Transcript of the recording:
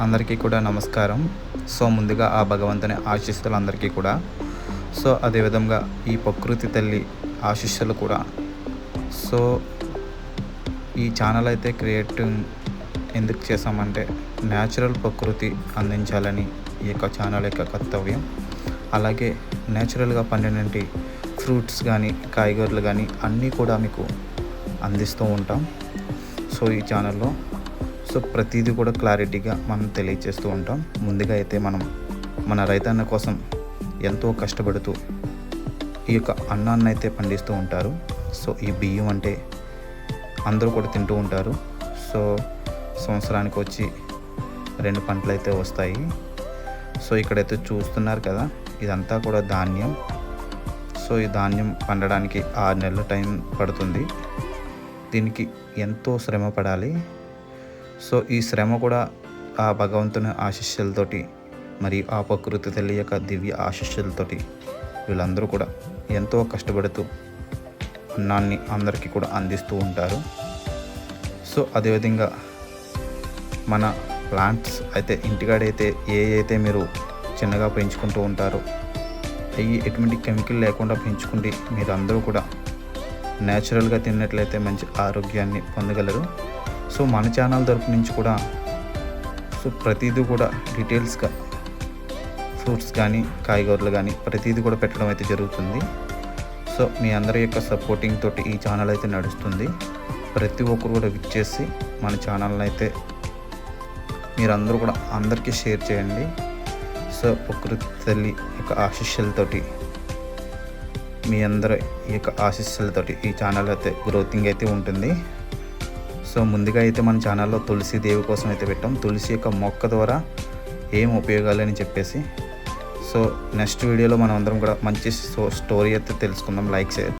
అందరికీ కూడా నమస్కారం. సో ముందుగా ఆ భగవంతుని ఆశీస్సులు అందరికీ కూడా. సో అదేవిధంగా ఈ ప్రకృతి తల్లి ఆశీస్సులు కూడా. సో ఈ ఛానల్ అయితే క్రియేటింగ్ ఎందుకు చేసామంటే న్యాచురల్ ప్రకృతి అందించాలని ఈ యొక్క ఛానల్ యొక్క కర్తవ్యం. అలాగే న్యాచురల్గా పండినటువంటి ఫ్రూట్స్ కానీ కాయగూరలు కానీ అన్నీ కూడా మీకు అందిస్తూ ఉంటాం. సో ఈ ఛానల్లో సో ప్రతిదీ కూడా క్లారిటీగా మనం తెలియజేస్తూ ఉంటాం. ముందుగా అయితే మనం మన రైతన్న కోసం ఎంతో కష్టపడుతూ ఈ యొక్క అన్నాన్ని అయితే పండిస్తూ ఉంటారు. సో ఈ బియ్యం అంటే అందరూ కూడా తింటూ ఉంటారు. సో సంవత్సరానికి వచ్చి 2 పంటలు అయితే వస్తాయి. సో ఇక్కడైతే చూస్తున్నారు కదా, ఇదంతా కూడా ధాన్యం. సో ఈ ధాన్యం పండడానికి 6 నెలల టైం పడుతుంది. దీనికి ఎంతో శ్రమ పడాలి. సో ఈ శ్రమ కూడా ఆ భగవంతుని ఆశీస్సులతోటి మరి ఆ ప్రకృతి తల్లి యొక్క దివ్య ఆశీస్సులతోటి వీళ్ళందరూ కూడా ఎంతో కష్టపడుతూ అన్నాన్ని అందరికీ కూడా అందిస్తూ ఉంటారు. సో అదేవిధంగా మన ప్లాంట్స్ అయితే ఇంటికాడైతే అయితే మీరు చిన్నగా పెంచుకుంటూ ఉంటారో అవి ఎటువంటి కెమికల్ లేకుండా పెంచుకుంటే మీరు అందరూ కూడా న్యాచురల్గా తిన్నట్లయితే మంచి ఆరోగ్యాన్ని పొందగలరు. సో మన ఛానల్ తరపు నుంచి కూడా సో ప్రతిదీ కూడా డీటెయిల్స్గా ఫ్రూట్స్ కానీ కాయగూరలు కానీ ప్రతిదీ కూడా పెట్టడం అయితే జరుగుతుంది. సో మీ అందరి యొక్క సపోర్టింగ్ తోటి ఈ ఛానల్ అయితే నడుస్తుంది. ప్రతి ఒక్కరు కూడా విచ్చేసి మన ఛానల్ని అయితే మీరందరూ కూడా అందరికీ షేర్ చేయండి. సో ప్రకృతి తల్లి యొక్క ఆశీస్సులతోటి మీ అందరి యొక్క ఆశీస్సులతోటి ఈ ఛానల్ అయితే గ్రోతింగ్ అయితే ఉంటుంది. సో ముందుగా అయితే మన ఛానల్లో తులసి దేవి కోసం అయితే పెట్టాం. తులసి యొక్క మొక్క ద్వారా ఏం ఉపయోగాలు అని చెప్పేసి. సో నెక్స్ట్ వీడియోలో మనం అందరం కూడా మంచి స్టోరీ అయితే తెలుసుకుందాం. Like share.